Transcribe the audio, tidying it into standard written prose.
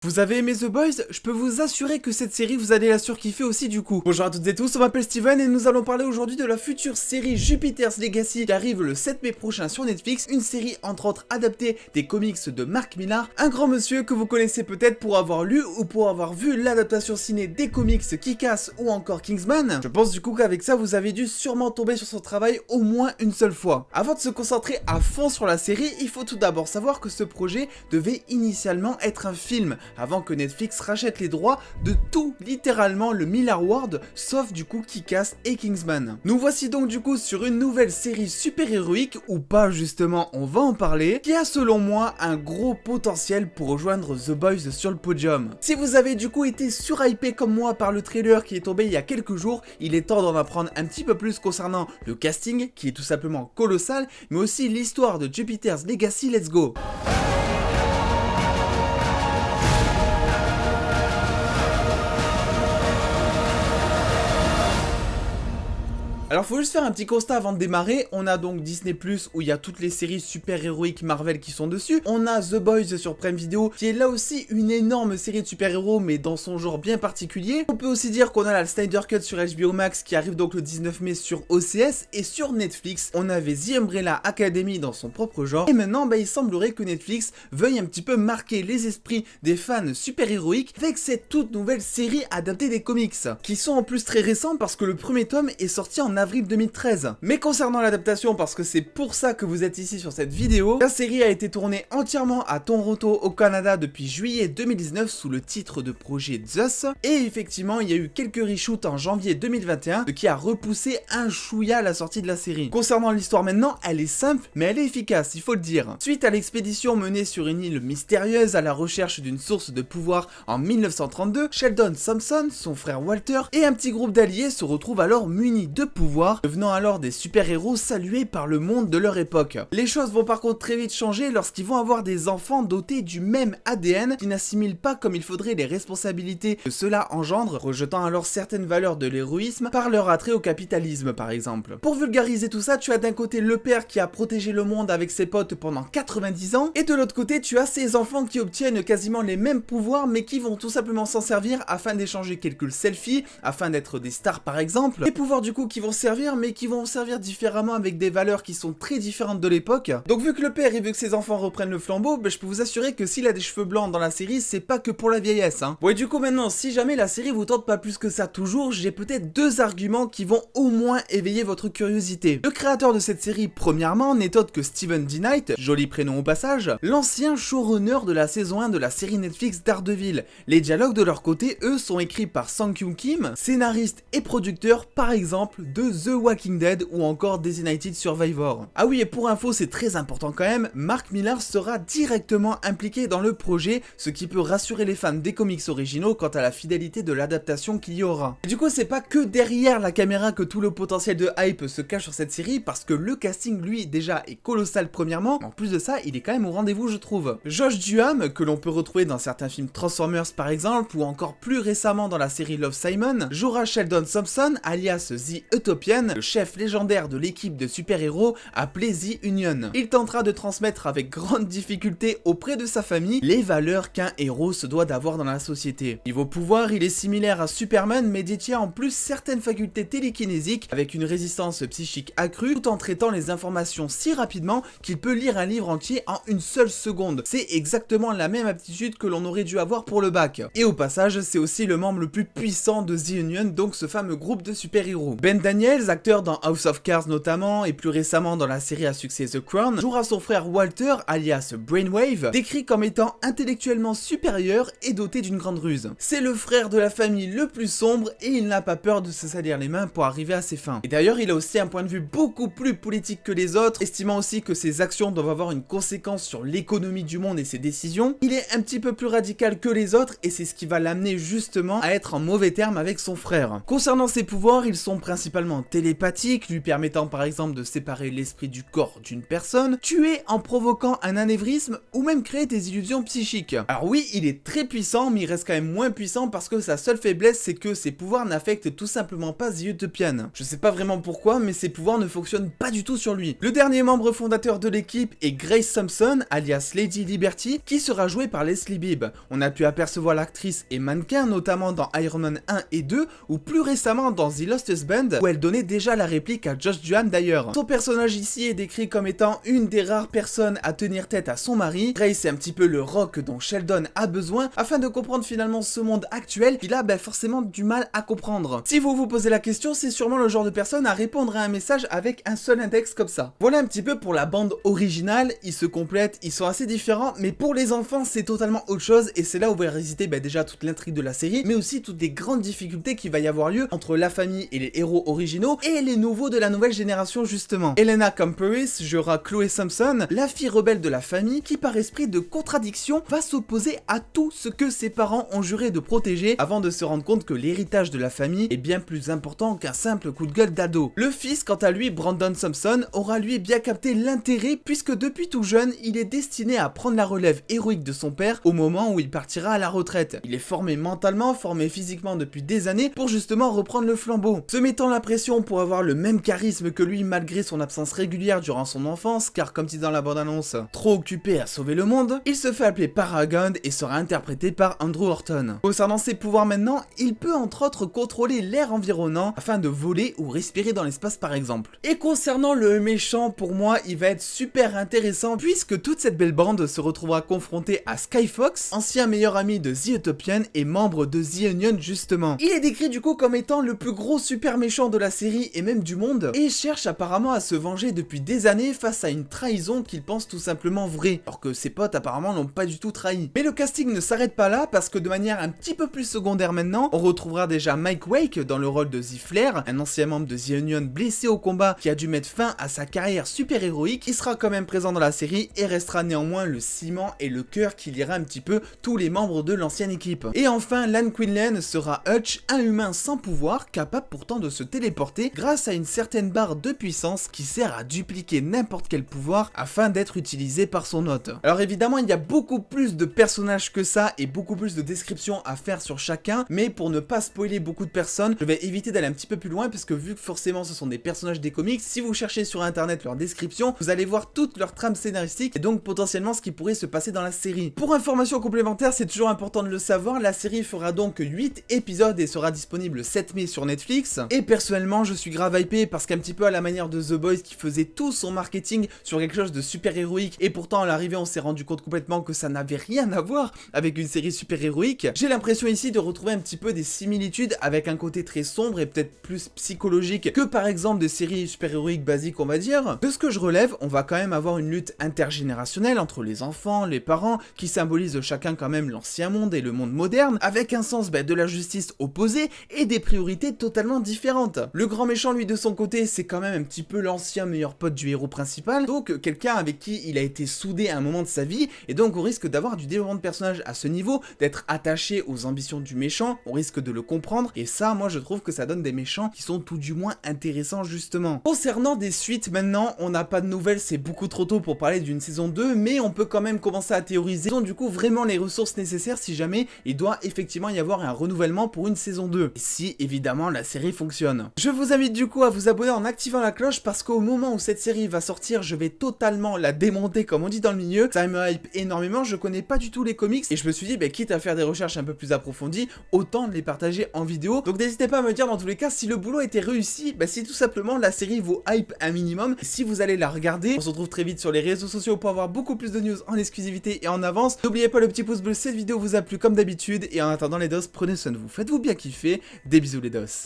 Vous avez aimé The Boys? Je peux vous assurer que cette série vous allez la surkiffer aussi du coup. Bonjour à toutes et tous, on m'appelle Steven et nous allons parler aujourd'hui de la future série Jupiter's Legacy qui arrive le 7 mai prochain sur Netflix, une série entre autres adaptée des comics de Mark Millar, un grand monsieur que vous connaissez peut-être pour avoir lu ou pour avoir vu l'adaptation ciné des comics Kick-Ass ou encore Kingsman. Je pense du coup qu'avec ça vous avez dû sûrement tomber sur son travail au moins une seule fois. Avant de se concentrer à fond sur la série, il faut tout d'abord savoir que ce projet devait initialement être un film, avant que Netflix rachète les droits de tout, littéralement le Millar World, sauf du coup Kick-Ass et Kingsman. Nous voici donc du coup sur une nouvelle série super-héroïque, ou pas justement, on va en parler, qui a selon moi un gros potentiel pour rejoindre The Boys sur le podium. Si vous avez du coup été surhypé comme moi par le trailer qui est tombé il y a quelques jours, il est temps d'en apprendre un petit peu plus concernant le casting, qui est tout simplement colossal, mais aussi l'histoire de Jupiter's Legacy. Let's go! Alors faut juste faire un petit constat avant de démarrer, on a donc Disney+, où il y a toutes les séries super-héroïques Marvel qui sont dessus, on a The Boys sur Prime Video, qui est là aussi une énorme série de super-héros, mais dans son genre bien particulier. On peut aussi dire qu'on a la Snyder Cut sur HBO Max, qui arrive donc le 19 mai sur OCS, et sur Netflix, on avait The Umbrella Academy dans son propre genre, et maintenant, il semblerait que Netflix veuille un petit peu marquer les esprits des fans super-héroïques avec cette toute nouvelle série adaptée des comics, qui sont en plus très récents parce que le premier tome est sorti en avril 2013. Mais concernant l'adaptation, parce que c'est pour ça que vous êtes ici sur cette vidéo, la série a été tournée entièrement à Toronto au Canada depuis juillet 2019 sous le titre de projet Zeus, et effectivement il y a eu quelques reshoots en janvier 2021, ce qui a repoussé un chouïa la sortie de la série. Concernant l'histoire maintenant, elle est simple mais elle est efficace, il faut le dire. Suite à l'expédition menée sur une île mystérieuse à la recherche d'une source de pouvoir en 1932, Sheldon Sampson, son frère Walter et un petit groupe d'alliés se retrouvent alors munis de pouvoir, devenant alors des super-héros salués par le monde de leur époque. Les choses vont par contre très vite changer lorsqu'ils vont avoir des enfants dotés du même ADN qui n'assimilent pas comme il faudrait les responsabilités que cela engendre, rejetant alors certaines valeurs de l'héroïsme par leur attrait au capitalisme par exemple. Pour vulgariser tout ça, tu as d'un côté le père qui a protégé le monde avec ses potes pendant 90 ans, et de l'autre côté tu as ces enfants qui obtiennent quasiment les mêmes pouvoirs mais qui vont tout simplement s'en servir afin d'échanger quelques selfies, afin d'être des stars par exemple, des pouvoirs du coup qui vont servir mais qui vont servir différemment avec des valeurs qui sont très différentes de l'époque. Donc vu que le père il veut que ses enfants reprennent le flambeau, je peux vous assurer que s'il a des cheveux blancs dans la série, c'est pas que pour la vieillesse hein. Bon et du coup maintenant, si jamais la série vous tente pas plus que ça toujours, j'ai peut-être deux arguments qui vont au moins éveiller votre curiosité. Le créateur de cette série, premièrement, n'est autre que Steven D. Knight, joli prénom au passage, l'ancien showrunner de la saison 1 de la série Netflix Daredevil. Les dialogues de leur côté, eux, sont écrits par Sang-Kyung Kim, scénariste et producteur par exemple de The Walking Dead ou encore Designated Survivor. Ah oui, et pour info, c'est très important quand même, Mark Millar sera directement impliqué dans le projet, ce qui peut rassurer les fans des comics originaux quant à la fidélité de l'adaptation qu'il y aura. Et du coup, c'est pas que derrière la caméra que tout le potentiel de hype se cache sur cette série, parce que le casting, lui, déjà est colossal premièrement, en plus de ça, il est quand même au rendez-vous, je trouve. Josh Duham, que l'on peut retrouver dans certains films Transformers par exemple, ou encore plus récemment dans la série Love, Simon, jouera Sheldon Sampson, alias The Utopian, le chef légendaire de l'équipe de super-héros appelée The Union. Il tentera de transmettre avec grande difficulté auprès de sa famille les valeurs qu'un héros se doit d'avoir dans la société. Niveau pouvoir, il est similaire à Superman mais détient en plus certaines facultés télékinésiques avec une résistance psychique accrue tout en traitant les informations si rapidement qu'il peut lire un livre entier en une seule seconde. C'est exactement la même aptitude que l'on aurait dû avoir pour le bac. Et au passage, c'est aussi le membre le plus puissant de The Union, donc ce fameux groupe de super-héros. Ben Daniels, acteur dans House of Cards notamment, et plus récemment dans la série à succès The Crown, jouera son frère Walter, alias Brainwave, décrit comme étant intellectuellement supérieur et doté d'une grande ruse. C'est le frère de la famille le plus sombre et il n'a pas peur de se salir les mains pour arriver à ses fins. Et d'ailleurs, il a aussi un point de vue beaucoup plus politique que les autres, estimant aussi que ses actions doivent avoir une conséquence sur l'économie du monde et ses décisions. Il est un petit peu plus radical que les autres et c'est ce qui va l'amener justement à être en mauvais termes avec son frère. Concernant ses pouvoirs, ils sont principalement soi-disant télépathique, lui permettant par exemple de séparer l'esprit du corps d'une personne, tuer en provoquant un anévrisme ou même créer des illusions psychiques. Alors oui, il est très puissant, mais il reste quand même moins puissant parce que sa seule faiblesse, c'est que ses pouvoirs n'affectent tout simplement pas The Utopian. Je sais pas vraiment pourquoi, mais ses pouvoirs ne fonctionnent pas du tout sur lui. Le dernier membre fondateur de l'équipe est Grace Thompson, alias Lady Liberty, qui sera jouée par Leslie Bibb. On a pu apercevoir l'actrice et mannequin, notamment dans Iron Man 1 et 2, ou plus récemment dans The Lost Husband, où elle donnait déjà la réplique à Josh Duham d'ailleurs. Son personnage ici est décrit comme étant une des rares personnes à tenir tête à son mari. Grace est un petit peu le rock dont Sheldon a besoin afin de comprendre finalement ce monde actuel qu'il a forcément du mal à comprendre. Si vous vous posez la question, c'est sûrement le genre de personne à répondre à un message avec un seul index comme ça. Voilà un petit peu pour la bande originale, ils se complètent, ils sont assez différents, mais pour les enfants c'est totalement autre chose et c'est là où va résister déjà toute l'intrigue de la série, mais aussi toutes les grandes difficultés qu'il va y avoir lieu entre la famille et les héros originaux et les nouveaux de la nouvelle génération justement. Helena Camperis jouera Chloé Sampson, la fille rebelle de la famille qui par esprit de contradiction va s'opposer à tout ce que ses parents ont juré de protéger avant de se rendre compte que l'héritage de la famille est bien plus important qu'un simple coup de gueule d'ado. Le fils, quant à lui, Brandon Thompson, aura lui bien capté l'intérêt puisque depuis tout jeune, il est destiné à prendre la relève héroïque de son père au moment où il partira à la retraite. Il est formé mentalement, formé physiquement depuis des années pour justement reprendre le flambeau. Se mettant la pression pour avoir le même charisme que lui malgré son absence régulière durant son enfance, car comme dit dans la bande-annonce, trop occupé à sauver le monde, il se fait appeler Paragon et sera interprété par Andrew Horton. Concernant ses pouvoirs maintenant, il peut entre autres contrôler l'air environnant afin de voler ou respirer dans l'espace par exemple. Et concernant le méchant, pour moi, il va être super intéressant puisque toute cette belle bande se retrouvera confrontée à Skyfox, ancien meilleur ami de The Utopian et membre de The Union justement. Il est décrit du coup comme étant le plus gros super méchant de la série et même du monde, et cherche apparemment à se venger depuis des années face à une trahison qu'il pense tout simplement vraie, alors que ses potes apparemment l'ont pas du tout trahi. Mais le casting ne s'arrête pas là parce que de manière un petit peu plus secondaire maintenant, on retrouvera déjà Mike Wake dans le rôle de The Flare, un ancien membre de The Union blessé au combat qui a dû mettre fin à sa carrière super héroïque. Il sera quand même présent dans la série et restera néanmoins le ciment et le cœur qui liera un petit peu tous les membres de l'ancienne équipe. Et enfin, Lan Quinlan sera Hutch, un humain sans pouvoir, capable pourtant de se téléporter grâce à une certaine barre de puissance qui sert à dupliquer n'importe quel pouvoir afin d'être utilisé par son hôte. Alors évidemment, il y a beaucoup plus de personnages que ça et beaucoup plus de descriptions à faire sur chacun, mais pour ne pas spoiler beaucoup de personnes, je vais éviter d'aller un petit peu plus loin parce que vu que forcément ce sont des personnages des comics, si vous cherchez sur internet leur description, vous allez voir toute leur trame scénaristique et donc potentiellement ce qui pourrait se passer dans la série. Pour information complémentaire, c'est toujours important de le savoir, la série fera donc 8 épisodes et sera disponible le 7 mai sur Netflix. Et personnellement, je suis grave hypé parce qu'un petit peu à la manière de The Boys qui faisait tout son marketing sur quelque chose de super héroïque et pourtant à l'arrivée on s'est rendu compte complètement que ça n'avait rien à voir avec une série super héroïque. J'ai l'impression ici de retrouver un petit peu des similitudes avec un côté très sombre et peut-être plus psychologique que par exemple des séries super héroïques basiques on va dire. De ce que je relève, on va quand même avoir une lutte intergénérationnelle entre les enfants, les parents qui symbolisent chacun quand même l'ancien monde et le monde moderne avec un sens de la justice opposé et des priorités totalement différentes. Le grand méchant lui de son côté c'est quand même un petit peu l'ancien meilleur pote du héros principal, donc quelqu'un avec qui il a été soudé à un moment de sa vie et donc on risque d'avoir du développement de personnage à ce niveau, d'être attaché aux ambitions du méchant, on risque de le comprendre et ça moi je trouve que ça donne des méchants qui sont tout du moins intéressants justement. Concernant des suites maintenant, on n'a pas de nouvelles, c'est beaucoup trop tôt pour parler d'une saison 2 mais on peut quand même commencer à théoriser. Ils ont du coup vraiment les ressources nécessaires si jamais il doit effectivement y avoir un renouvellement pour une saison 2 et si évidemment la série fonctionne. Je vous invite du coup à vous abonner en activant la cloche parce qu'au moment où cette série va sortir je vais totalement la démonter comme on dit dans le milieu. Ça me hype énormément, je connais pas du tout les comics et je me suis dit quitte à faire des recherches un peu plus approfondies, autant les partager en vidéo. Donc n'hésitez pas à me dire dans tous les cas si le boulot était réussi, si tout simplement la série vous hype un minimum, si vous allez la regarder. On se retrouve très vite sur les réseaux sociaux pour avoir beaucoup plus de news en exclusivité et en avance. N'oubliez pas le petit pouce bleu si cette vidéo vous a plu comme d'habitude et en attendant les dos, prenez soin de vous, faites-vous bien kiffer, des bisous les dos.